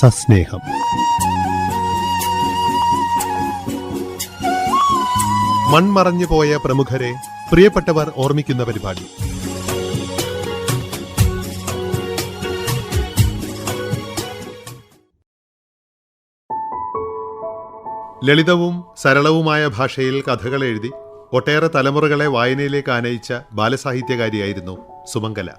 സസ്നേഹം. മൺമറഞ്ഞു പോയ പ്രമുഖരെ പ്രിയപ്പെട്ടവർ ഓർമ്മിക്കുന്ന പരിപാടി. ലളിതവും സരളവുമായ ഭാഷയിൽ കഥകൾ എഴുതി ഒട്ടേറെ തലമുറകളെ വായനയിലേക്ക് ആനയിച്ച ബാലസാഹിത്യകാരിയായിരുന്നു സുമംഗല.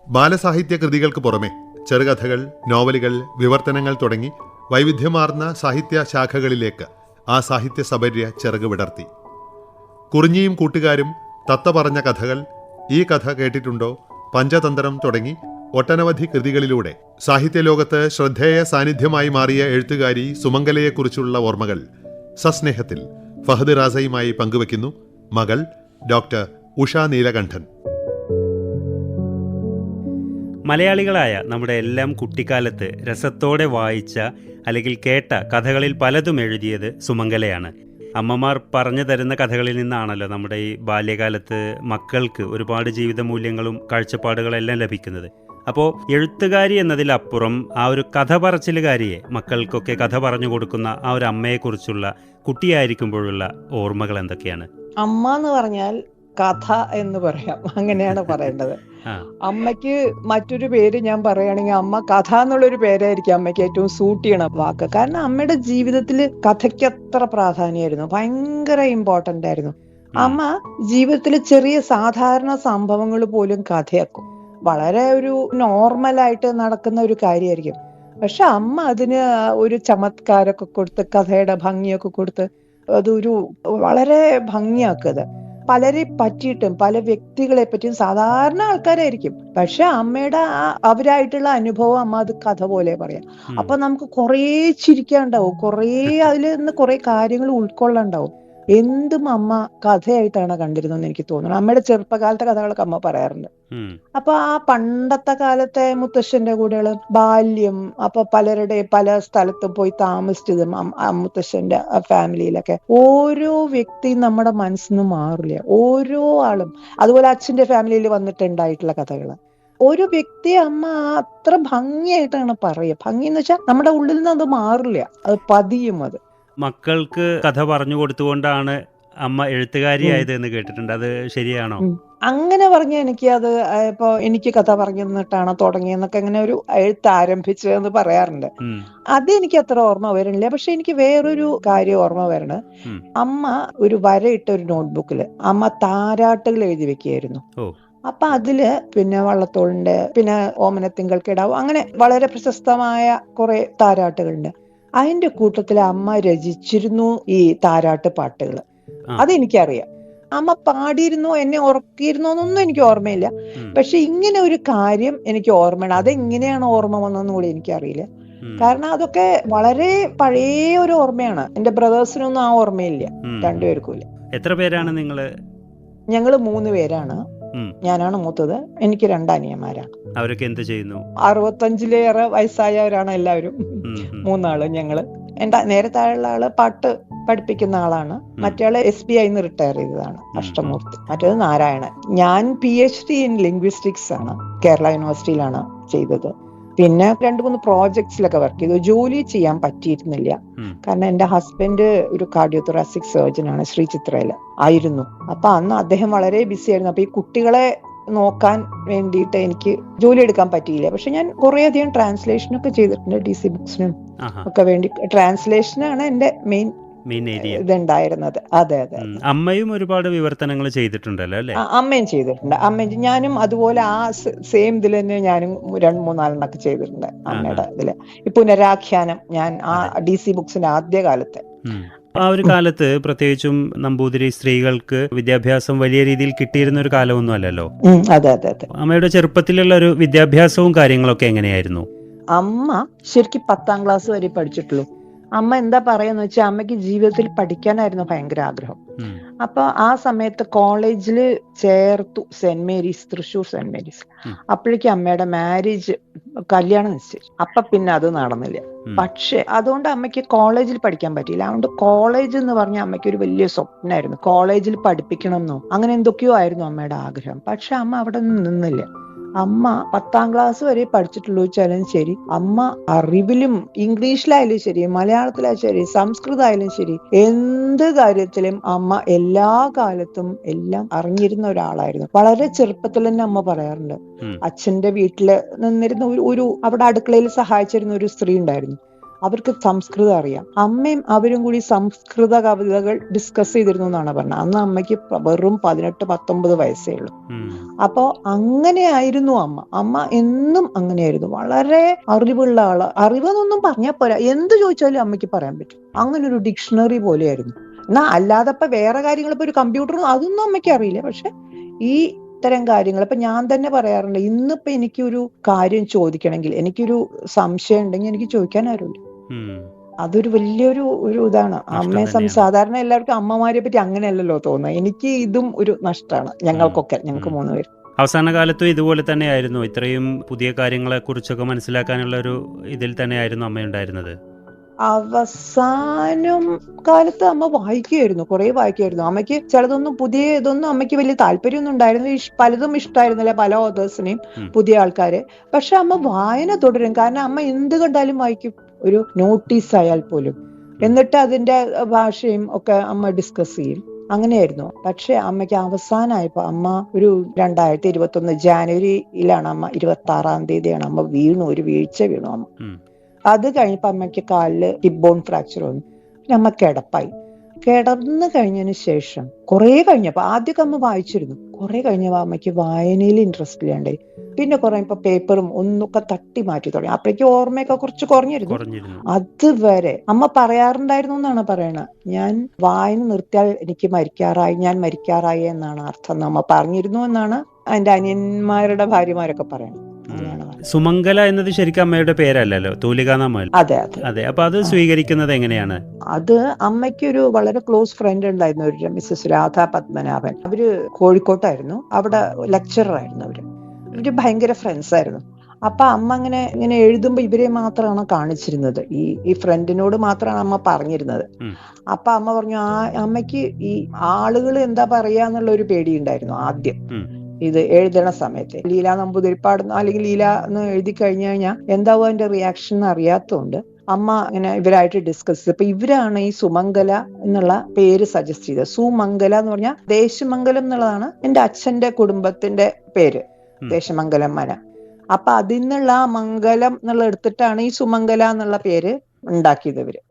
ബാലസാഹിത്യ കൃതികൾക്ക് പുറമെ ചെറുകഥകൾ, നോവലുകൾ, വിവർത്തനങ്ങൾ തുടങ്ങി വൈവിധ്യമാർന്ന സാഹിത്യ ശാഖകളിലേക്ക് ആ സാഹിത്യ സബര്യ ചിറക് വിടർത്തി. കുറിഞ്ഞിയും കൂട്ടുകാരും, തത്ത പറഞ്ഞ കഥകൾ, ഈ കഥ കേട്ടിട്ടുണ്ടോ, പഞ്ചതന്ത്രം തുടങ്ങി ഒട്ടനവധി കൃതികളിലൂടെ സാഹിത്യലോകത്ത് ശ്രദ്ധേയ സാന്നിധ്യമായി മാറിയ എഴുത്തുകാരി സുമംഗലയെക്കുറിച്ചുള്ള ഓർമ്മകൾ സസ്നേഹത്തിൽ ഫഹദ് റാസയുമായി പങ്കുവയ്ക്കുന്നു മകൾ ഡോക്ടർ ഉഷ നീലകണ്ഠൻ. മലയാളികളായ നമ്മുടെ എല്ലാം കുട്ടിക്കാലത്ത് രസത്തോടെ വായിച്ച അല്ലെങ്കിൽ കേട്ട കഥകളിൽ പലതും എഴുതിയത് സുമംഗലയാണ്. അമ്മമാർ പറഞ്ഞു തരുന്ന കഥകളിൽ നിന്നാണല്ലോ നമ്മുടെ ഈ ബാല്യകാലത്ത് മക്കൾക്ക് ഒരുപാട് ജീവിത മൂല്യങ്ങളും കാഴ്ചപ്പാടുകളെല്ലാം ലഭിക്കുന്നത്. അപ്പോൾ എഴുത്തുകാരി എന്നതിലപ്പുറം ആ ഒരു കഥ പറച്ചിലുകാരിയെ, മക്കൾക്കൊക്കെ കഥ പറഞ്ഞു കൊടുക്കുന്ന ആ ഒരു അമ്മയെക്കുറിച്ചുള്ള കുട്ടിയായിരിക്കുമ്പോഴുള്ള ഓർമ്മകൾ എന്തൊക്കെയാണ്? അമ്മ എന്ന് പറഞ്ഞാൽ കഥ എന്ന് പറയാം, അങ്ങനെയാണ് പറയേണ്ടത്. അമ്മയ്ക്ക് മറ്റൊരു പേര് ഞാൻ പറയുകയാണെങ്കിൽ അമ്മ കഥ എന്നുള്ളൊരു പേരായിരിക്കും അമ്മയ്ക്ക് ഏറ്റവും സൂട്ട് ചെയ്യണ വാക്ക്. കാരണം അമ്മയുടെ ജീവിതത്തിൽ കഥയ്ക്ക് അത്ര പ്രാധാന്യമായിരുന്നു, ഭയങ്കര ഇമ്പോർട്ടന്റ് ആയിരുന്നു. അമ്മ ജീവിതത്തിൽ ചെറിയ സാധാരണ സംഭവങ്ങൾ പോലും കഥയാക്കും. വളരെ ഒരു നോർമലായിട്ട് നടക്കുന്ന ഒരു കാര്യമായിരിക്കും. പക്ഷെ അമ്മ അതിന് ഒരു ചമത്കാരമൊക്കെ കൊടുത്ത്, കഥയുടെ ഭംഗിയൊക്കെ കൊടുത്ത് അതൊരു വളരെ ഭംഗിയാക്കുക. പലരെ പറ്റിയിട്ടും പല വ്യക്തികളെ പറ്റിയും സാധാരണ ആൾക്കാരായിരിക്കും, പക്ഷെ അമ്മയുടെ അവരായിട്ടുള്ള അനുഭവം അമ്മ അത് കഥ പോലെ പറയാം. അപ്പൊ നമുക്ക് കുറേ ചിരിക്കാനുണ്ടാവും, കുറേ അതിൽ നിന്ന് കുറെ കാര്യങ്ങൾ ഉൾക്കൊള്ളാണ്ടാവും. എന്തും അമ്മ കഥയായിട്ടാണ് കണ്ടിരുന്നതെന്ന് എനിക്ക് തോന്നുന്നു. അമ്മയുടെ ചെറുപ്പകാലത്തെ കഥകളൊക്കെ അമ്മ പറയാറുണ്ട്. അപ്പൊ ആ പണ്ടത്തെ കാലത്തെ മുത്തശ്ശന്റെ കൂടെയുള്ള ബാല്യം, അപ്പൊ പലരുടെ പല സ്ഥലത്തും പോയി താമസിച്ചതും മുത്തശ്ശന്റെ ഫാമിലിയിലൊക്കെ ഓരോ വ്യക്തിയും നമ്മുടെ മനസ്സിൽ നിന്ന് മാറില്ല, ഓരോ ആളും. അതുപോലെ അച്ഛന്റെ ഫാമിലിയിൽ വന്നിട്ടുണ്ടായിട്ടുള്ള കഥകള് ഒരു വ്യക്തി അമ്മ അത്ര ഭംഗിയായിട്ടാണ് പറയുക. ഭംഗി എന്ന് വെച്ചാൽ നമ്മുടെ ഉള്ളിൽ നിന്ന് അത് മാറില്ല, അത് പതിയും. അത് മക്കൾക്ക് കഥ പറഞ്ഞു കൊടുത്തുകൊണ്ടാണ് അമ്മ എഴുത്തുകാരിയായത് എന്ന് കേട്ടിട്ടുണ്ട്. അത് ശരിയാണോ? അങ്ങനെ പറഞ്ഞ എനിക്ക് അത് ഇപ്പൊ എനിക്ക് കഥ പറഞ്ഞു തന്നിട്ടാണ് തുടങ്ങിയെന്നൊക്കെ അങ്ങനെ ഒരു എഴുത്ത് ആരംഭിച്ചതെന്ന് പറയാറുണ്ട്. അതെനിക്ക് അത്ര ഓർമ്മ വരണില്ല. പക്ഷെ എനിക്ക് വേറൊരു കാര്യം ഓർമ്മ വരണ, അമ്മ ഒരു വരയിട്ട ഒരു നോട്ട്ബുക്കില് അമ്മ താരാട്ടുകൾ എഴുതി വെക്കുകയായിരുന്നു. അപ്പൊ അതില് പിന്നെ വള്ളത്തോളിന്റെ, പിന്നെ ഓമനത്തിങ്കൾ കിടാവ്, അങ്ങനെ വളരെ പ്രശസ്തമായ കുറെ താരാട്ടുകളുണ്ട്. അതിന്റെ കൂട്ടത്തിൽ അമ്മ രചിച്ചിരുന്നു ഈ താരാട്ട് പാട്ടുകള്. അതെനിക്കറിയാം. അമ്മ പാടിയിരുന്നോ, എന്നെ ഉറക്കിയിരുന്നോ എന്നൊന്നും എനിക്ക് ഓർമ്മയില്ല. പക്ഷെ ഇങ്ങനെ ഒരു കാര്യം എനിക്ക് ഓർമ്മയാണ്. അതെങ്ങനെയാണ് ഓർമ്മ വന്നതെന്ന് കൂടി എനിക്കറിയില്ല. കാരണം അതൊക്കെ വളരെ പഴയ ഒരു ഓർമ്മയാണ്. എന്റെ ബ്രദേഴ്സിനൊന്നും ആ ഓർമ്മയില്ല, രണ്ടുപേർക്കും ഇല്ല. എത്ര പേരാണ് നിങ്ങള്? ഞങ്ങള് 3 പേരാണ്. ഞാനാണ് മൂത്തത്. എനിക്ക് 2 അനിയന്മാരാണ്. അവരൊക്കെ എന്ത് ചെയ്യുന്നു? 65-ലേറെ വയസ്സായവരാണ് എല്ലാവരും. 3 ആള് ഞങ്ങള്. എന്റെ നേരെ താഴെയുള്ള ആള് പാട്ട് പഠിപ്പിക്കുന്ന ആളാണ്. മറ്റേ SBI റിട്ടയർ ചെയ്തതാണ്, അഷ്ടമൂർത്തി. മറ്റേത് നാരായണൻ. ഞാൻ PhD ഇൻ ലിംഗ്വിസ്റ്റിക്സ് ആണ്, കേരള യൂണിവേഴ്സിറ്റിയിലാണ് ചെയ്തത്. പിന്നെ 2-3 പ്രോജക്ട്സിലൊക്കെ വർക്ക് ചെയ്തു. ജോലി ചെയ്യാൻ പറ്റിയിരുന്നില്ല, കാരണം എന്റെ ഹസ്ബൻഡ് ഒരു കാർഡിയോതൊറാസിക് സർജൻ ആണ്, ശ്രീ ചിത്രയില് ആയിരുന്നു. അപ്പൊ അന്ന് അദ്ദേഹം വളരെ ബിസി ആയിരുന്നു. അപ്പൊ ഈ കുട്ടികളെ നോക്കാൻ വേണ്ടിയിട്ട് എനിക്ക് ജോലി എടുക്കാൻ പറ്റിയില്ല. പക്ഷെ ഞാൻ കുറെ അധികം ട്രാൻസ്ലേഷനൊക്കെ ചെയ്തിട്ടുണ്ട്. DC ബുക്സിനും ഒക്കെ വേണ്ടി ട്രാൻസ്ലേഷനാണ് എന്റെ മെയിൻ ഇതുണ്ടായിരുന്നത്. അതെ അതെ. അമ്മയും ഒരുപാട് വിവർത്തനങ്ങൾ ചെയ്തിട്ടുണ്ടല്ലോ അല്ലേ? അമ്മയും ചെയ്തിട്ടുണ്ട്. ഞാനും അതുപോലെ ആ സെയിം ഇതിൽ തന്നെ ഞാനും 2-3 ചെയ്തിട്ടുണ്ട് അമ്മയുടെ ഇതില്. ഈ പുനരാഖ്യാനം ഞാൻ ആ DC ബുക്സിന്റെ ആദ്യ കാലത്തെ. ആ ഒരു കാലത്ത് പ്രത്യേകിച്ചും നമ്പൂതിരി സ്ത്രീകൾക്ക് വിദ്യാഭ്യാസം വലിയ രീതിയിൽ കിട്ടിയിരുന്ന ഒരു കാലമൊന്നും അല്ലല്ലോ. അതെ അതെ അതെ. അമ്മയുടെ ചെറുപ്പത്തിലുള്ള ഒരു വിദ്യാഭ്യാസവും കാര്യങ്ങളൊക്കെ എങ്ങനെയായിരുന്നു? അമ്മ ശരിക്കും 10ാം ക്ലാസ് വരെ പഠിച്ചിട്ടുള്ളൂ. അമ്മ എന്താ പറയാന്ന് വെച്ചാൽ അമ്മയ്ക്ക് ജീവിതത്തിൽ പഠിക്കാനായിരുന്നു ഭയങ്കര ആഗ്രഹം. അപ്പൊ ആ സമയത്ത് കോളേജിൽ ചേർത്തു, saint Mary's, Thrissur saint Mary's. അപ്പോഴേക്കും അമ്മയുടെ മാരേജ്, കല്യാണം നിശ്ചയിച്ചു. അപ്പൊ പിന്നെ അത് നടന്നില്ല. പക്ഷെ അതുകൊണ്ട് അമ്മയ്ക്ക് കോളേജിൽ പഠിക്കാൻ പറ്റിയില്ല. അതുകൊണ്ട് കോളേജ് എന്ന് പറഞ്ഞ അമ്മയ്ക്ക് ഒരു വലിയ സ്വപ്നമായിരുന്നു. കോളേജിൽ പഠിപ്പിക്കണം എന്നോ അങ്ങനെ എന്തൊക്കെയോ ആയിരുന്നു അമ്മയുടെ ആഗ്രഹം. പക്ഷെ അമ്മ അവിടെ നിന്നില്ല. അമ്മ 10ാം ക്ലാസ് വരെ പഠിച്ചിട്ടുള്ളൂ വെച്ചാലും ശരി, അമ്മ അറിവിലും ഇംഗ്ലീഷിലായാലും ശരി, മലയാളത്തിലായാലും ശരി, സംസ്കൃതമായാലും ശരി, എന്ത് കാര്യത്തിലും അമ്മ എല്ലാ കാലത്തും എല്ലാം അറിഞ്ഞിരുന്ന ഒരാളായിരുന്നു. വളരെ ചെറുപ്പത്തിൽ തന്നെ അമ്മ പറയാറുണ്ട്, അച്ഛന്റെ വീട്ടില് നിന്നിരുന്ന ഒരു അവിടെ അടുക്കളയിൽ സഹായിച്ചിരുന്ന ഒരു സ്ത്രീ ഉണ്ടായിരുന്നു. അവർക്ക് സംസ്കൃതം അറിയാം. അമ്മയും അവരും കൂടി സംസ്കൃത കവിതകൾ ഡിസ്കസ് ചെയ്തിരുന്നു എന്നാണ് പറഞ്ഞത്. അന്ന് അമ്മയ്ക്ക് വെറും 18-19 വയസ്സേ ഉള്ളൂ. അപ്പോ അങ്ങനെയായിരുന്നു അമ്മ എന്നും അങ്ങനെയായിരുന്നു. വളരെ അറിവുള്ള ആള്. അറിവെന്നൊന്നും പറഞ്ഞാൽ പോരാ, എന്ത് ചോദിച്ചാലും അമ്മയ്ക്ക് പറയാൻ പറ്റും. അങ്ങനെ ഒരു ഡിക്ഷണറി പോലെയായിരുന്നു. എന്നാ അല്ലാതെ ഇപ്പൊ വേറെ കാര്യങ്ങൾ, ഇപ്പൊ ഒരു കമ്പ്യൂട്ടറും അതൊന്നും അമ്മയ്ക്ക് അറിയില്ല. പക്ഷെ ഈ ഇത്തരം കാര്യങ്ങൾ ഇപ്പൊ ഞാൻ തന്നെ പറയാറുണ്ട്, ഇന്നിപ്പോ എനിക്കൊരു കാര്യം ചോദിക്കണമെങ്കിൽ, എനിക്കൊരു സംശയം ഉണ്ടെങ്കിൽ എനിക്ക് ചോദിക്കാൻ ആരുമില്ല. അതൊരു വലിയൊരു ഇതാണ്. സാധാരണ എല്ലാവർക്കും അമ്മമാരെ പറ്റി അങ്ങനെയല്ലല്ലോ തോന്നുന്നത്. എനിക്ക് ഇതും ഒരു നഷ്ടമാണ്. ഞങ്ങൾക്ക് 3 പേര്. അവസാന കാലത്തും ഇതുപോലെ തന്നെയായിരുന്നു, ഇത്രയും പുതിയ കാര്യങ്ങളെ കുറിച്ചൊക്കെ മനസ്സിലാക്കാനുള്ള ഒരു ഇതിൽ തന്നെയായിരുന്നു അമ്മ ഉണ്ടായിരുന്നത്. അവസാനം കാലത്ത് അമ്മ വായിക്കുമായിരുന്നു, കുറെ വായിക്കുമായിരുന്നു. അമ്മയ്ക്ക് ചിലതൊന്നും ഇതൊന്നും അമ്മയ്ക്ക് വലിയ താല്പര്യമൊന്നും ഉണ്ടായിരുന്നു. പലതും ഇഷ്ടമായിരുന്നില്ല, പല ഓതേഴ്സിനെയും, പുതിയ ആൾക്കാര്. പക്ഷെ അമ്മ വായന തുടരും. കാരണം അമ്മ എന്ത് കണ്ടാലും വായിക്കും, ഒരു നോട്ടീസ് ആയാൽ പോലും. എന്നിട്ട് അതിന്റെ ഭാഷയും ഒക്കെ അമ്മ ഡിസ്കസ് ചെയ്യും. അങ്ങനെയായിരുന്നു. പക്ഷെ അമ്മയ്ക്ക് അവസാനമായപ്പോ അമ്മ ഒരു 2021 ജാനുവരിയിലാണ് അമ്മ 26-ാം തീയതിയാണ് അമ്മ ഒരു വീഴ്ച വീണു അമ്മ. അത് കഴിഞ്ഞപ്പോ അമ്മയ്ക്ക് കാലില് ഹിപ്പ് ബോൺ ഫ്രാക്ചർ വന്നു. പിന്നെ അമ്മ കിടന്നു കഴിഞ്ഞതിന് ശേഷം കുറെ കഴിഞ്ഞപ്പോ, ആദ്യമൊക്കെ അമ്മ വായിച്ചിരുന്നു, കുറെ കഴിഞ്ഞപ്പോ അമ്മയ്ക്ക് വായനയിൽ ഇൻട്രസ്റ്റ് ഇല്ലാണ്ടായി. പിന്നെ കുറെ ഇപ്പൊ പേപ്പറും ഒന്നൊക്കെ തട്ടി മാറ്റി തുടങ്ങി. അപ്പോഴേക്കും ഓർമ്മയൊക്കെ കുറച്ച് കുറഞ്ഞിരുന്നു. അതുവരെ അമ്മ പറയാറുണ്ടായിരുന്നു എന്നാണ് പറയണത്, ഞാൻ വായന നിർത്തിയാൽ ഞാൻ മരിക്കാറായി എന്നാണ് അർത്ഥം അമ്മ പറഞ്ഞിരുന്നു എന്നാണ് എന്റെ അനിയന്മാരുടെ ഭാര്യമാരൊക്കെ പറയുന്നത്. സുമംഗല എന്നത് ശരിക്കും അമ്മയുടെ പേരല്ലല്ലോ, തൂലികാനാമം. അതെ അതെ അതെ. അപ്പൊ അത് സ്വീകരിക്കുന്നത് എങ്ങനെയാണ്? അത് അമ്മയ്ക്ക് ഒരു വളരെ ക്ലോസ് ഫ്രണ്ട് ഉണ്ടായിരുന്നു, ഒരു മിസ്സസ് രാധാ പത്മനാഭൻ. അവര് കോഴിക്കോട്ടായിരുന്നു, അവിടെ ലെക്ചറർ ആയിരുന്നു. അവര് ഭയങ്കര ഫ്രണ്ട്സ് ആയിരുന്നു. അപ്പൊ അമ്മ ഇങ്ങനെ എഴുതുമ്പോ ഇവരെ മാത്രമാണ് കാണിച്ചിരുന്നത്. ഈ ഫ്രണ്ടിനോട് മാത്രമാണ് അമ്മ പറഞ്ഞിരുന്നത്. അപ്പൊ അമ്മ പറഞ്ഞു, അമ്മയ്ക്ക് ഈ ആളുകൾ എന്താ പറയാന്നുള്ള ഒരു പേടിയുണ്ടായിരുന്നു ആദ്യം. ഇത് എഴുതണ സമയത്ത് ലീല നമ്പൂതിരിപ്പാട് അല്ലെങ്കിൽ ലീല എന്ന് എഴുതി കഴിഞ്ഞു കഴിഞ്ഞാൽ എന്താവും അതിന്റെ റിയാക്ഷൻ അറിയാത്തതുകൊണ്ട് അമ്മ ഇങ്ങനെ ഇവരായിട്ട് ഡിസ്കസ് ചെയ്തു. അപ്പൊ ഇവരാണ് ഈ സുമംഗല എന്നുള്ള പേര് സജസ്റ്റ് ചെയ്തത്. സുമംഗല എന്ന് പറഞ്ഞാൽ ദേശമംഗലം എന്നുള്ളതാണ് എന്റെ അച്ഛന്റെ കുടുംബത്തിന്റെ പേര്, ദേശമംഗലം മന. അപ്പൊ അതിൽ നിന്നുള്ള ആ മംഗലം എന്നുള്ള എടുത്തിട്ടാണ് ഈ സുമംഗല എന്നുള്ള പേര് ഉണ്ടാക്കിയത് ഇവര്.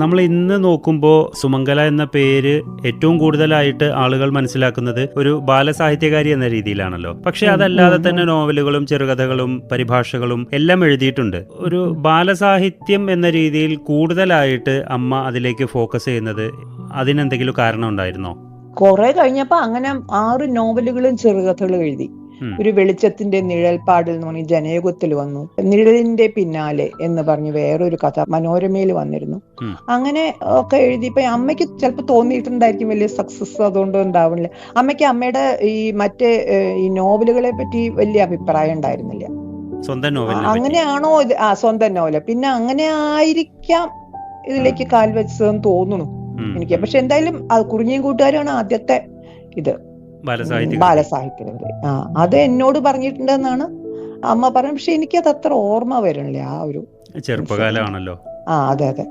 നമ്മൾ ഇന്ന് നോക്കുമ്പോൾ സുമംഗല എന്ന പേര് ഏറ്റവും കൂടുതലായിട്ട് ആളുകൾ മനസ്സിലാക്കുന്നത് ഒരു ബാലസാഹിത്യകാരി എന്ന രീതിയിലാണല്ലോ. പക്ഷെ അതല്ലാതെ തന്നെ നോവലുകളും ചെറുകഥകളും പരിഭാഷകളും എല്ലാം എഴുതിയിട്ടുണ്ട്. ഒരു ബാലസാഹിത്യം എന്ന രീതിയിൽ കൂടുതലായിട്ട് അമ്മ അതിലേക്ക് ഫോക്കസ് ചെയ്യുന്നത് അതിനെന്തെങ്കിലും കാരണം ഉണ്ടായിരുന്നോ? കുറെ കഴിഞ്ഞപ്പോ അങ്ങനെ 6 നോവലുകളും ചെറുകഥകളും എഴുതി. ഒരു വെളിച്ചത്തിന്റെ നിഴൽപ്പാടിൽ എന്ന് പറഞ്ഞ് ജനയുഗത്തിൽ വന്നു. നിഴലിന്റെ പിന്നാലെ എന്ന് പറഞ്ഞ് വേറൊരു കഥ മനോരമയിൽ വന്നിരുന്നു. അങ്ങനെ ഒക്കെ എഴുതിയപ്പോ അമ്മയ്ക്ക് ചിലപ്പോൾ തോന്നിയിട്ടുണ്ടായിരിക്കും വലിയ സക്സസ് അതുകൊണ്ട് ഉണ്ടാവുന്നില്ല. അമ്മയ്ക്ക് അമ്മയുടെ മറ്റേ ഈ നോവലുകളെ പറ്റി വലിയ അഭിപ്രായം ഉണ്ടായിരുന്നില്ല. അങ്ങനെയാണോ ഇത്? സ്വന്തം നോവല്. പിന്നെ അങ്ങനെ ആയിരിക്കാം ഇതിലേക്ക് കാൽ വെച്ചതെന്ന് തോന്നുന്നു എനിക്ക്. പക്ഷെ എന്തായാലും കുറിഞ്ഞിയും കൂട്ടുകാരാണ് ആദ്യത്തെ ഇത് ബാലസാഹിത്യകൃതി. അത് എന്നോട് പറഞ്ഞിട്ടുണ്ടെന്നാണ് അമ്മ പറയുന്നത്. പക്ഷെ എനിക്കത് അത്ര ഓർമ്മ വരണില്ല. ആ ഒരു ചെറുപ്പകാലമാണല്ലോ. അതെ അതെ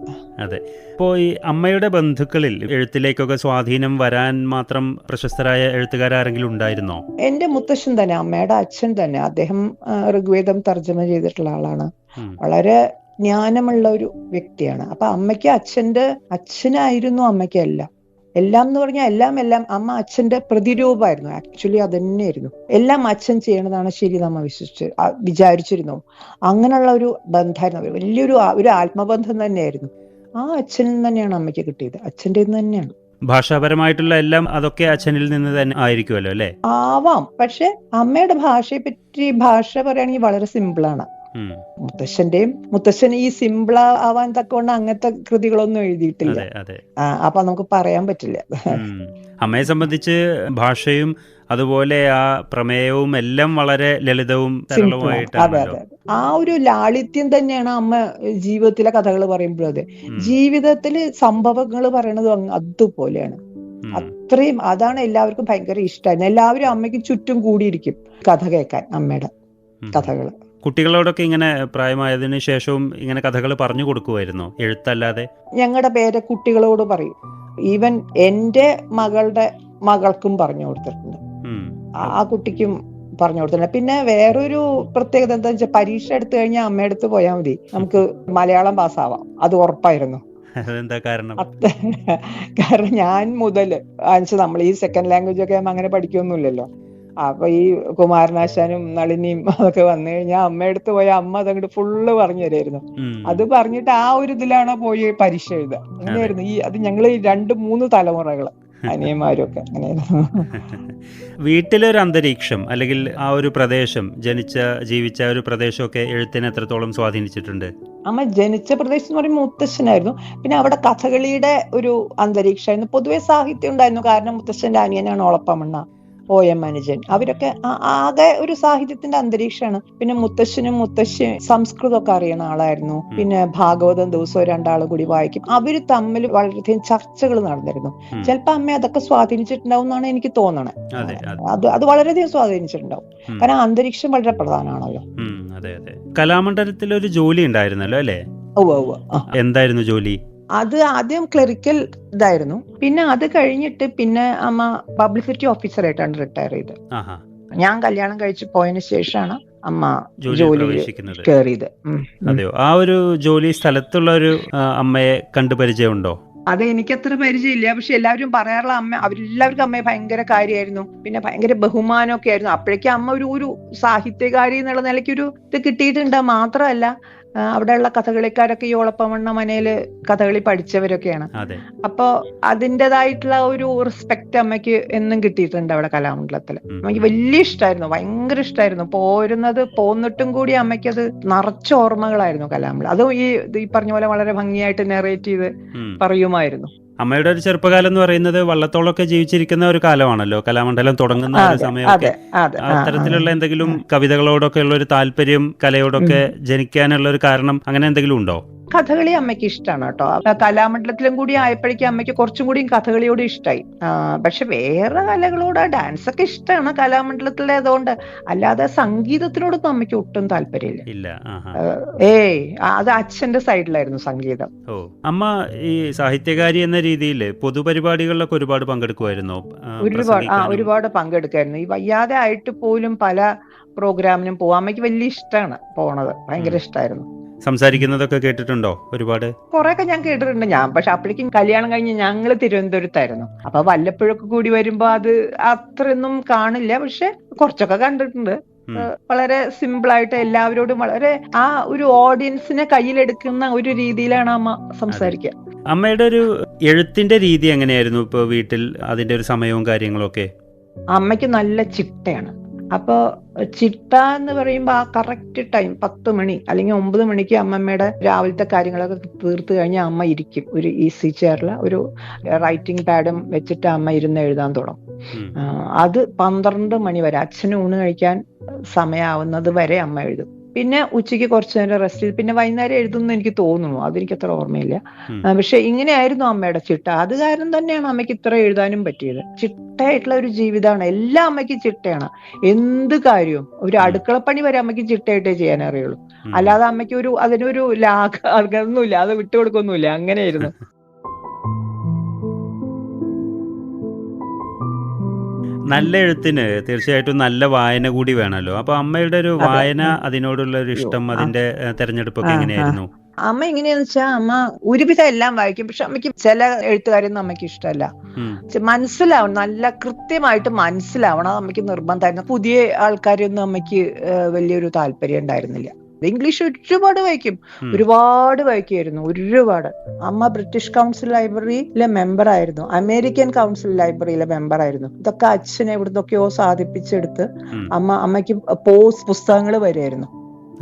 അതെ. ഇപ്പോൾ ഈ അമ്മയുടെ ബന്ധുക്കളിൽ എഴുത്തിലേക്കൊക്കെ സ്വാധീനം വരാൻ മാത്രം പ്രശസ്തരായ എഴുത്തുകാരെങ്കിലും ഉണ്ടായിരുന്നോ? എന്റെ മുത്തശ്ശൻ തന്നെ, അമ്മയുടെ അച്ഛൻ തന്നെ. അദ്ദേഹം ഋഗ്വേദം തർജ്ജമ ചെയ്തിട്ടുള്ള ആളാണ്. വളരെ ജ്ഞാനമുള്ള ഒരു വ്യക്തിയാണ്. അപ്പൊ അമ്മയ്ക്ക് അച്ഛനായിരുന്നു അമ്മയ്ക്ക് എല്ലാം എന്ന് പറഞ്ഞാൽ എല്ലാം അമ്മ അച്ഛന്റെ പ്രതിരൂപമായിരുന്നു. ആക്ച്വലി അത് തന്നെയായിരുന്നു. എല്ലാം അച്ഛൻ ചെയ്യണതാണ് ശരി നമ്മ വിചാരിച്ചിരുന്നു. അങ്ങനെയുള്ള ഒരു ബന്ധമായിരുന്നു. വലിയൊരു ആത്മബന്ധം തന്നെയായിരുന്നു. ആ അച്ഛനിൽ തന്നെയാണ് അമ്മയ്ക്ക് കിട്ടിയത്. അച്ഛൻ്റെ തന്നെയാണ്. ഭാഷാപരമായിട്ടുള്ള എല്ലാം അതൊക്കെ അച്ഛനിൽ നിന്ന് തന്നെ ആയിരിക്കുമല്ലോ അല്ലേ? ആവാം. പക്ഷെ അമ്മയുടെ ഭാഷയെ പറ്റി ഭാഷ പറയുകയാണെങ്കിൽ വളരെ സിമ്പിളാണ്. മുത്തശ്ശൻ ഈ സിമ്പിൾ ആവാൻ തക്കവണ്ണം അങ്ങനത്തെ കൃതികളൊന്നും എഴുതിയിട്ടില്ല. അപ്പൊ നമുക്ക് പറയാൻ പറ്റില്ല. അമ്മയെ സംബന്ധിച്ച് ഭാഷയും അതുപോലെ ആ പ്രമേയവും എല്ലാം വളരെ ലളിതവും സരളവുമായിട്ടാണ്. ആ ഒരു ലാളിത്യം തന്നെയാണ് അമ്മ ജീവിതത്തിലെ കഥകൾ പറയുമ്പോഴും. അതെ, ജീവിതത്തില് സംഭവങ്ങൾ പറയണത് അതുപോലെയാണ്. അത്രയും അതാണ് എല്ലാവർക്കും ഭയങ്കര ഇഷ്ടമായിരുന്നു. എല്ലാവരും അമ്മയ്ക്ക് ചുറ്റും കൂടിയിരിക്കും കഥ കേൾക്കാൻ, അമ്മയുടെ കഥകള്. കുട്ടികളോടൊക്കെ ഇങ്ങനെ പ്രായമായതിനു ശേഷവും ഇങ്ങനെ കഥകൾ പറഞ്ഞു കൊടുക്കുമായിരുന്നോ, എഴുത്തല്ലാതെ? ഞങ്ങളുടെ പേരെ കുട്ടികളോട് പറയും. ഈവൻ എന്റെ മകൾക്കും പറഞ്ഞു കൊടുത്തിട്ടുണ്ട്, ആ കുട്ടിക്കും പറഞ്ഞു കൊടുത്തിട്ടുണ്ട്. പിന്നെ വേറൊരു പ്രത്യേകത എന്താ വെച്ചാൽ, പരീക്ഷ എടുത്തു കഴിഞ്ഞാൽ അമ്മയുടെ അടുത്ത് പോയാൽ മതി, നമുക്ക് മലയാളം പാസ്സാവാം, അത് ഉറപ്പായിരുന്നു. അതെന്താ കാരണം? കാരണം ഞാൻ മുതല് നമ്മൾ ഈ സെക്കൻഡ് ലാംഗ്വേജ് ഒക്കെ അങ്ങനെ പഠിക്കൊന്നുമില്ലല്ലോ. അപ്പൊ ഈ കുമാരനാശാനും നളിനിയും അതൊക്കെ വന്നു കഴിഞ്ഞാൽ അമ്മയുടെ അടുത്ത് പോയ അമ്മ അതങ്ങോട്ട് ഫുള്ള് പറഞ്ഞു തരായിരുന്നു. അത് പറഞ്ഞിട്ട് ആ ഒരു ഇതിലാണ് പോയി പരീക്ഷ എഴുതുക. അങ്ങനെയായിരുന്നു. അത് ഞങ്ങള് 2-3 തലമുറകള് അനിയന്മാരും ഒക്കെ അങ്ങനെയായിരുന്നു. വീട്ടിലൊരു അന്തരീക്ഷം അല്ലെങ്കിൽ ആ ഒരു പ്രദേശം, ജീവിച്ച ഒരു പ്രദേശമൊക്കെ എഴുത്തിനെ എത്രത്തോളം സ്വാധീനിച്ചിട്ടുണ്ട്? അമ്മ ജനിച്ച പ്രദേശം എന്ന് പറയുമ്പോൾ മുത്തശ്ശനായിരുന്നു. പിന്നെ അവിടെ കഥകളിയുടെ ഒരു അന്തരീക്ഷമായിരുന്നു. പൊതുവെ സാഹിത്യം ഉണ്ടായിരുന്നു. കാരണം മുത്തശ്ശന്റെ അനിയനാണ് ഒളപ്പമണ്ണ, OM അനുജൻ. അവരൊക്കെ ആകെ ഒരു സാഹിത്യത്തിന്റെ അന്തരീക്ഷമാണ്. പിന്നെ മുത്തശ്ശനും മുത്തശ്ശി സംസ്കൃതമൊക്കെ അറിയുന്ന ആളായിരുന്നു. പിന്നെ ഭാഗവതം ദിവസവും 2 ആളും കൂടി വായിക്കും. അവര് തമ്മിൽ വളരെയധികം ചർച്ചകൾ നടന്നിരുന്നു. ചിലപ്പോ അമ്മ അതൊക്കെ സ്വാധീനിച്ചിട്ടുണ്ടാവും എന്നാണ് എനിക്ക് തോന്നണേ. അത് വളരെയധികം സ്വാധീനിച്ചിട്ടുണ്ടാവും. കാരണം അന്തരീക്ഷം വളരെ പ്രധാനമാണല്ലോ. കലാമണ്ഡലത്തിൽ ഒരു ജോലി ഉണ്ടായിരുന്നല്ലോ അല്ലേ? എന്തായിരുന്നു ജോലി? അത് ആദ്യം ക്ലറിക്കൽ ഇതായിരുന്നു. പിന്നെ അത് കഴിഞ്ഞിട്ട് പിന്നെ അമ്മ പബ്ലിസിറ്റി ഓഫീസറായിട്ടാണ് റിട്ടയർ ചെയ്തത്. ഞാൻ കല്യാണം കഴിച്ച് പോയതിനു ശേഷമാണ് അമ്മ ജോലി കയറിയത്. അതെയോ? ആ ഒരു ജോലി സ്ഥലത്തുള്ള ഒരു അമ്മയെ കണ്ടു പരിചയമുണ്ടോ? അത് എനിക്കത്ര പരിചയമില്ല. പക്ഷെ എല്ലാവരും പറയാറുള്ള അവരെല്ലാവർക്കും അമ്മയെ ഭയങ്കര കാര്യമായിരുന്നു. പിന്നെ ഭയങ്കര ബഹുമാനമൊക്കെ ആയിരുന്നു. അപ്പോഴേക്കും അമ്മ ഒരു സാഹിത്യകാരി എന്നുള്ള നിലയ്ക്ക് ഒരു ഇത് കിട്ടിയിട്ടുണ്ട്. മാത്രമല്ല അവിടെയുള്ള കഥകളിക്കാരൊക്കെ ഈ ഒളപ്പമണ്ണ മനയില് കഥകളി പഠിച്ചവരൊക്കെയാണ്. അപ്പൊ അതിൻ്റെതായിട്ടുള്ള ഒരു റെസ്പെക്ട് അമ്മയ്ക്ക് എന്നും കിട്ടിയിട്ടുണ്ട് അവിടെ കലാമണ്ഡലത്തില്. അമ്മയ്ക്ക് വലിയ ഇഷ്ടമായിരുന്നു, ഭയങ്കര ഇഷ്ടമായിരുന്നു. പോന്നിട്ടും കൂടി അമ്മയ്ക്ക് അത് നിറച്ച ഓർമ്മകളായിരുന്നു കലാമണ്ഡലം. അതും ഈ പറഞ്ഞ പോലെ വളരെ ഭംഗിയായിട്ട് നെറേറ്റ് ചെയ്ത് പറയുമായിരുന്നു. അമ്മയുടെ ഒരു ചെറുപ്പകാലം എന്ന് പറയുന്നത് വള്ളത്തോളൊക്കെ ജീവിച്ചിരിക്കുന്ന ഒരു കാലമാണല്ലോ, കലാമണ്ഡലം തുടങ്ങുന്ന ഒരു സമയമൊക്കെ. അത്തരത്തിലുള്ള എന്തെങ്കിലും കവിതകളോടൊക്കെ ഉള്ള ഒരു താല്പര്യം, കലയോടൊക്കെ ജനിക്കാനുള്ള ഒരു കാരണം, അങ്ങനെ എന്തെങ്കിലും ഉണ്ടോ? കഥകളി അമ്മയ്ക്ക് ഇഷ്ടമാണ് കേട്ടോ. കലാമണ്ഡലത്തിലും കൂടി ആയപ്പോഴേക്കും അമ്മയ്ക്ക് കുറച്ചും കൂടി കഥകളിയോട് ഇഷ്ടമായി. പക്ഷെ വേറെ കലകളോട്, ഡാൻസ് ഒക്കെ ഇഷ്ടമാണ് കലാമണ്ഡലത്തിലേതുകൊണ്ട്. അല്ലാതെ സംഗീതത്തിനോടൊന്നും അമ്മയ്ക്ക് ഒട്ടും താല്പര്യമില്ല. അത് അച്ഛന്റെ സൈഡിലായിരുന്നു സംഗീതം. അമ്മ ഈ സാഹിത്യകാരി എന്ന രീതിയിൽ പൊതുപരിപാടികളിലൊക്കെ ഒരുപാട് പങ്കെടുക്കുമായിരുന്നു. ഒരുപാട് പങ്കെടുക്കായിരുന്നു. ഈ വയ്യാതെ ആയിട്ട് പോലും പല പ്രോഗ്രാമിനും പോവാൻ അമ്മയ്ക്ക് വലിയ ഇഷ്ടമാണ്. പോണത് ഭയങ്കര ഇഷ്ടമായിരുന്നു. സംസാരിക്കുന്നതൊക്കെ കേട്ടിട്ടുണ്ടോ? ഒരുപാട് കുറെയൊക്കെ ഞാൻ കേട്ടിട്ടുണ്ട്. പക്ഷെ അപ്പോഴേക്കും കല്യാണം കഴിഞ്ഞ് ഞങ്ങള് തിരുവനന്തപുരത്തായിരുന്നു. അപ്പൊ വല്ലപ്പോഴൊക്കെ കൂടി വരുമ്പോ അത് അത്രയൊന്നും കാണില്ല. പക്ഷെ കുറച്ചൊക്കെ കണ്ടിട്ടുണ്ട്. വളരെ സിമ്പിളായിട്ട് എല്ലാവരോടും വളരെ ആ ഒരു ഓഡിയൻസിനെ കയ്യിലെടുക്കുന്ന ഒരു രീതിയിലാണ് അമ്മ സംസാരിക്കുക. അമ്മയുടെ ഒരു എഴുത്തിന്റെ രീതി എങ്ങനെയായിരുന്നു ഇപ്പൊ വീട്ടിൽ, അതിന്റെ ഒരു സമയവും കാര്യങ്ങളൊക്കെ? അമ്മയ്ക്ക് നല്ല ചിട്ടയാണ്. അപ്പൊ ചിട്ട എന്ന് പറയുമ്പോ ആ കറക്റ്റ് ടൈം 10 മണി അല്ലെങ്കിൽ 9 മണിക്ക് അമ്മമ്മയുടെ രാവിലത്തെ കാര്യങ്ങളൊക്കെ തീർത്ത് കഴിഞ്ഞാൽ അമ്മ ഇരിക്കും ഒരു ഈസി ചെയറിൽ, ഒരു റൈറ്റിംഗ് പാഡും വെച്ചിട്ട് അമ്മ ഇരുന്ന് എഴുതാൻ തുടങ്ങും. അത് 12 മണി വരെ, അച്ഛന് ഊണ് കഴിക്കാൻ സമയമാവുന്നത് വരെ അമ്മ എഴുതും. പിന്നെ ഉച്ചയ്ക്ക് കുറച്ചു നേരം റെസ്റ്റ് ചെയ്ത് പിന്നെ വൈകുന്നേരം എഴുതുമെന്ന് എനിക്ക് തോന്നുന്നു, അതെനിക്ക് അത്ര ഓർമ്മയില്ല. പക്ഷെ ഇങ്ങനെയായിരുന്നു അമ്മയുടെ ചിട്ട. അത് കാരണം തന്നെയാണ് അമ്മയ്ക്ക് ഇത്ര എഴുതാനും പറ്റിയത്. ചിട്ടയായിട്ടുള്ള ഒരു ജീവിതമാണ്. എല്ലാ അമ്മയ്ക്കും ചിട്ടയാണ്. എന്ത് കാര്യവും, ഒരു അടുക്കളപ്പണി വരെ അമ്മയ്ക്ക് ചിട്ടയായിട്ടേ ചെയ്യാൻ അറിയുള്ളൂ. അല്ലാതെ അമ്മയ്ക്ക് അതിനൊരു ഒന്നുമില്ല, അത് വിട്ടുകൊടുക്കൊന്നുമില്ല. അങ്ങനെയായിരുന്നു. നല്ല എഴുത്തിന് തീർച്ചയായിട്ടും നല്ല വായന കൂടി വേണമല്ലോ. അപ്പൊ അമ്മയുടെ ഒരു വായന, അതിനോടുള്ള ഒരു ഇഷ്ടം, അതിന്റെ തെരഞ്ഞെടുപ്പൊക്കെ എങ്ങനെയായിരുന്നു? അമ്മ എങ്ങനെയാന്ന് വെച്ചാൽ അമ്മ ഒരുവിധം എല്ലാം വായിക്കും. പക്ഷെ അമ്മയ്ക്ക് ചില എഴുത്തുകാരൊന്നും അമ്മയ്ക്ക് ഇഷ്ടമല്ല. മനസ്സിലാവണം, നല്ല കൃത്യമായിട്ട് മനസ്സിലാവണം, അത് അമ്മയ്ക്ക് നിർബന്ധമായിരുന്നു. പുതിയ ആൾക്കാരൊന്നും അമ്മയ്ക്ക് വലിയൊരു താല്പര്യം ഉണ്ടായിരുന്നില്ല. ഇംഗ്ലീഷ് ഒരുപാട് വായിക്കുമായിരുന്നു, ഒരുപാട്. അമ്മ ബ്രിട്ടീഷ് കൗൺസിൽ ലൈബ്രറിയിലെ മെമ്പർ ആയിരുന്നു, അമേരിക്കൻ കൗൺസിൽ ലൈബ്രറിയിലെ മെമ്പർ ആയിരുന്നു. ഇതൊക്കെ അച്ഛനെ എവിടുന്നൊക്കെയോ സാധിപ്പിച്ചെടുത്ത് അമ്മയ്ക്ക് പുസ്തകങ്ങൾ വരുമായിരുന്നു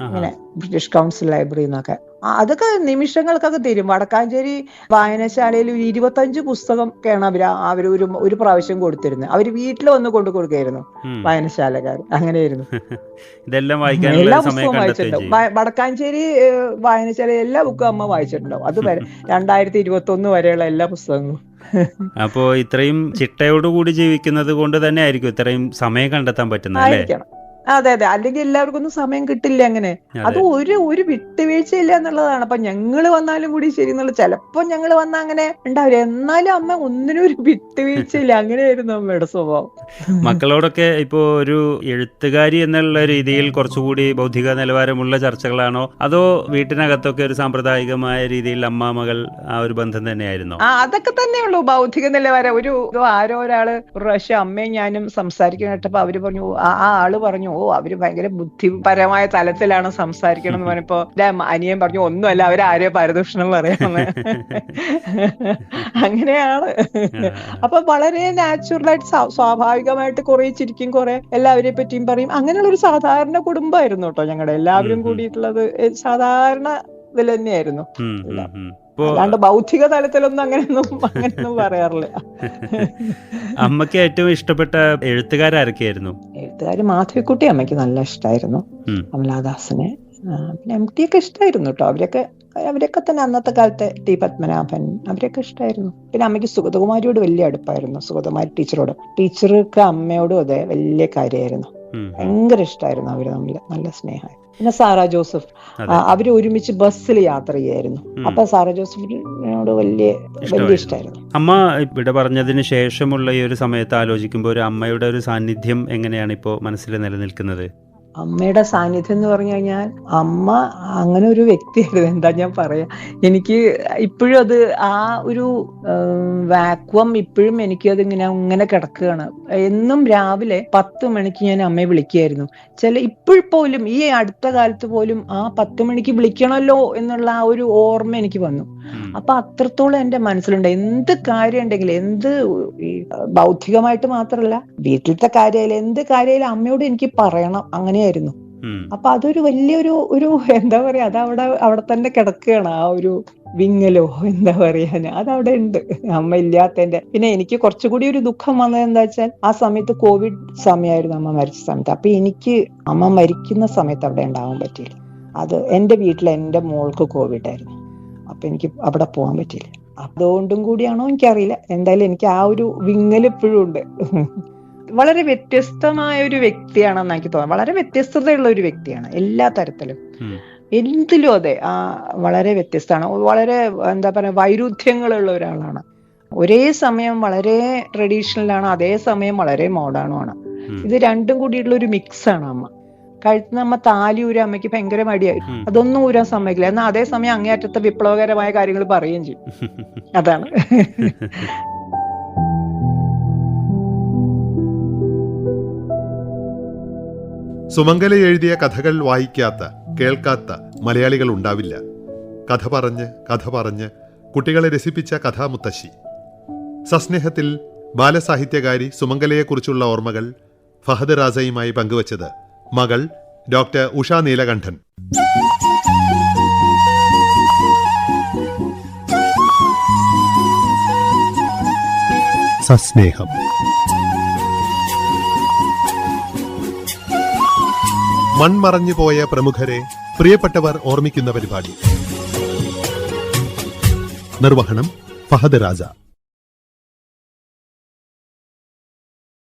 ഇങ്ങനെ ബ്രിട്ടീഷ് കൗൺസിൽ ലൈബ്രറിയിൽ നിന്നൊക്കെ. അതൊക്കെ നിമിഷങ്ങൾക്കൊക്കെ തരും. വടക്കാഞ്ചേരി വായനശാലയിൽ 25 പുസ്തകമൊക്കെയാണ് അവര് ഒരു പ്രാവശ്യം കൊടുത്തിരുന്നത്. അവര് വീട്ടിൽ വന്ന് കൊടുക്കുകയായിരുന്നു വായനശാലക്കാർ. അങ്ങനെയായിരുന്നു. എല്ലാ പുസ്തകവും വായിച്ചിട്ടുണ്ടാവും. വടക്കാഞ്ചേരി വായനശാല എല്ലാ ബുക്കും അമ്മ വായിച്ചിട്ടുണ്ടാവും. അത് വരെ 2021 വരെയുള്ള എല്ലാ പുസ്തകങ്ങളും അപ്പോ ഇത്രയും ചിട്ടയോടുകൂടി ജീവിക്കുന്നത് കൊണ്ട് തന്നെ ആയിരിക്കും ഇത്രയും സമയം കണ്ടെത്താൻ പറ്റുന്നത് അല്ലേ? ആയിരിക്കണം. അതെ അതെ, അല്ലെങ്കിൽ എല്ലാവർക്കും ഒന്നും സമയം കിട്ടില്ല അങ്ങനെ. അത് ഒരു വിട്ടുവീഴ്ചയില്ല എന്നുള്ളതാണ്. അപ്പൊ ഞങ്ങള് വന്നാലും കൂടി ശരി എന്നുള്ള, ചിലപ്പോ ഞങ്ങള് വന്നാൽ അങ്ങനെ ഉണ്ടാവില്ല, എന്നാലും അമ്മ ഒന്നിനും ഒരു വിട്ടുവീഴ്ചയില്ല. അങ്ങനെയായിരുന്നു അമ്മയുടെ സ്വഭാവം. മക്കളോടൊക്കെ ഇപ്പോ ഒരു എഴുത്തുകാരി എന്നുള്ള രീതിയിൽ കുറച്ചുകൂടി ബൗദ്ധിക നിലവാരമുള്ള ചർച്ചകളാണോ, അതോ വീട്ടിനകത്തൊക്കെ ഒരു സാമ്പ്രദായികമായ രീതിയിൽ അമ്മ മകൾ ആ ഒരു ബന്ധം തന്നെയായിരുന്നോ? അതൊക്കെ തന്നെയുള്ളൂ ബൗദ്ധിക നിലവാരം. ആരോ ഒരാള് ഒരു പ്രാവശ്യം അമ്മയും ഞാനും സംസാരിക്കുന്ന കേട്ടപ്പോ അവര് പറഞ്ഞു, ആ ആള് പറഞ്ഞു, അവര് ഭയങ്കര ബുദ്ധിപരമായ തലത്തിലാണ് സംസാരിക്കണം എന്ന് പറഞ്ഞപ്പോ അനിയൻ പറഞ്ഞു, ഒന്നുമല്ല, അവരാരെയോ പരദൂഷണം പറയാമെന്ന്. അങ്ങനെയാണ്. അപ്പൊ വളരെ നാച്ചുറലായിട്ട് സ്വാഭാവികമായിട്ട് കുറെ ചിരിക്കും, കുറെ എല്ലാവരെ പറ്റിയും പറയും. അങ്ങനെയുള്ള ഒരു സാധാരണ കുടുംബമായിരുന്നു കേട്ടോ ഞങ്ങളുടെ. എല്ലാവരും കൂടിയിട്ടുള്ളത് സാധാരണ ഇതിൽ തന്നെയായിരുന്നു. അല്ലാണ്ട് ബൗദ്ധിക തലത്തിലൊന്നും അങ്ങനെയൊന്നും പറയാറില്ല. അമ്മയ്ക്ക് ഏറ്റവും ഇഷ്ടപ്പെട്ട എഴുത്തുകാരൊക്കെയായിരുന്നു? എഴുത്തുകാര് മാധവിക്കുട്ടി അമ്മയ്ക്ക് നല്ല ഇഷ്ടമായിരുന്നു. കമലാദാസനെ, പിന്നെ MT ഒക്കെ ഇഷ്ടമായിരുന്നു കേട്ടോ. അവരൊക്കെ തന്നെ അന്നത്തെ കാലത്തെ T. പത്മനാഭൻ, അവരൊക്കെ ഇഷ്ടമായിരുന്നു. പിന്നെ അമ്മയ്ക്ക് സുഗതകുമാരിയോട് വലിയ അടുപ്പായിരുന്നു. സുഗതകുമാരി ടീച്ചറോട്, ടീച്ചർക്ക് അമ്മയോടും അതെ വലിയ കാര്യമായിരുന്നു. ഭയങ്കര ഇഷ്ടമായിരുന്നു അവര് തമ്മിൽ, നല്ല സ്നേഹമായി. പിന്നെ സാറാ ജോസഫ്, അവര് ഒരുമിച്ച് ബസ്സിൽ യാത്ര ചെയ്യായിരുന്നു. അപ്പൊ സാറാ ജോസഫിനോട് വലിയ ഇഷ്ടമായിരുന്നു. അമ്മ ഇവിടെ പറഞ്ഞതിന് ശേഷമുള്ള ഈ ഒരു സമയത്ത് ആലോചിക്കുമ്പോൾ ഒരു അമ്മയുടെ ഒരു സാന്നിധ്യം എങ്ങനെയാണ് ഇപ്പോ മനസ്സിൽ നിലനിൽക്കുന്നത്? അമ്മയുടെ സാന്നിധ്യം എന്ന് പറഞ്ഞു കഴിഞ്ഞാൽ, അമ്മ അങ്ങനെ ഒരു വ്യക്തിയായിരുന്നു. എന്താ ഞാൻ പറയാ, എനിക്ക് ഇപ്പോഴും അത് ആ ഒരു വാക്വം ഇപ്പോഴും എനിക്കത് അങ്ങനെ കിടക്കുകയാണ്. എന്നും രാവിലെ 10 മണിക്ക് ഞാൻ അമ്മയെ വിളിക്കുകയായിരുന്നു. ഇപ്പോഴും ഈ അടുത്ത കാലത്ത് പോലും ആ 10 മണിക്ക് വിളിക്കണമല്ലോ എന്നുള്ള ആ ഒരു ഓർമ്മ എനിക്ക് വന്നു. അപ്പൊ അത്രത്തോളം എന്റെ മനസ്സിലുണ്ട്. എന്ത് കാര്യം ഉണ്ടെങ്കിലും, എന്ത് ബൗദ്ധികമായിട്ട് മാത്രമല്ല, വീട്ടിലത്തെ കാര്യമായാലും എന്ത് കാര്യമായാലും അമ്മയോട് എനിക്ക് പറയണം, അങ്ങനെയായിരുന്നു. അപ്പൊ അതൊരു വലിയൊരു എന്താ പറയാ, അത് അവിടെ തന്നെ കിടക്കുകയാണ്. ആ ഒരു വിങ്ങലോ എന്താ പറയാ, അതവിടെ ഉണ്ട് അമ്മ ഇല്ലാത്തതിന്റെ. പിന്നെ എനിക്ക് കുറച്ചുകൂടി ഒരു ദുഃഖം വന്നത് എന്താ വെച്ചാൽ, ആ സമയത്ത് കോവിഡ് സമയമായിരുന്നു അമ്മ മരിച്ച സമയത്ത്. അപ്പൊ എനിക്ക് അമ്മ മരിക്കുന്ന സമയത്ത് അവിടെ ഉണ്ടാവാൻ പറ്റിയില്ല. അത് എന്റെ വീട്ടിൽ എന്റെ മോൾക്ക് കോവിഡ് ആയിരുന്നു. അപ്പൊ എനിക്ക് അവിടെ പോകാൻ പറ്റിയില്ല. അതുകൊണ്ടും കൂടിയാണോ എനിക്കറിയില്ല, എന്തായാലും എനിക്ക് ആ ഒരു വിങ്ങൽ ഇപ്പോഴും ഉണ്ട്. വളരെ വ്യത്യസ്തമായ ഒരു വ്യക്തിയാണെന്ന് എനിക്ക് തോന്നുന്നത്. വളരെ വ്യത്യസ്തതയുള്ള ഒരു വ്യക്തിയാണ് എല്ലാ തരത്തിലും, എന്തിലും അതെ. വളരെ വ്യത്യസ്തമാണ്. വളരെ എന്താ പറയുക, വൈരുദ്ധ്യങ്ങളുള്ള ഒരാളാണ്. ഒരേ സമയം വളരെ ട്രഡീഷണലാണ്, അതേ സമയം വളരെ മോഡേണുമാണ്. ഇത് രണ്ടും കൂടിയിട്ടുള്ള ഒരു മിക്സ് ആണ് അമ്മ. കഴുത്തിന് അമ്മ താലി ഊരാൻ അമ്മയ്ക്ക് ഭയങ്കര മടിയായിരുന്നു. അതൊന്നും ഊരാൻ സമ്മതിക്കില്ല. എന്നാൽ അതേസമയം അങ്ങേയറ്റത്തെ വിപ്ലവകരമായ കാര്യങ്ങൾ പറയുകയും ചെയ്യും. അതാണ്. സുമംഗല എഴുതിയ കഥകൾ വായിക്കാത്ത, കേൾക്കാത്ത മലയാളികൾ ഉണ്ടാവില്ല. കഥ പറഞ്ഞ് കുട്ടികളെ രസിപ്പിച്ച കഥാമുത്തശ്ശി. സസ്നേഹത്തിൽ ബാലസാഹിത്യകാരി സുമംഗലയെക്കുറിച്ചുള്ള ഓർമ്മകൾ ഫഹദ് റാസയുമായി പങ്കുവച്ചത് മകൾ ഡോക്ടർ ഉഷ നീലകണ്ഠൻ. സസ്നേഹം. മൺമറഞ്ഞുപോയ പ്രമുഖരെ പ്രിയപ്പെട്ടവർ ഓർമ്മിക്കുന്ന പരിപാടി. നിർവഹണം ഫഹദ് റാസ.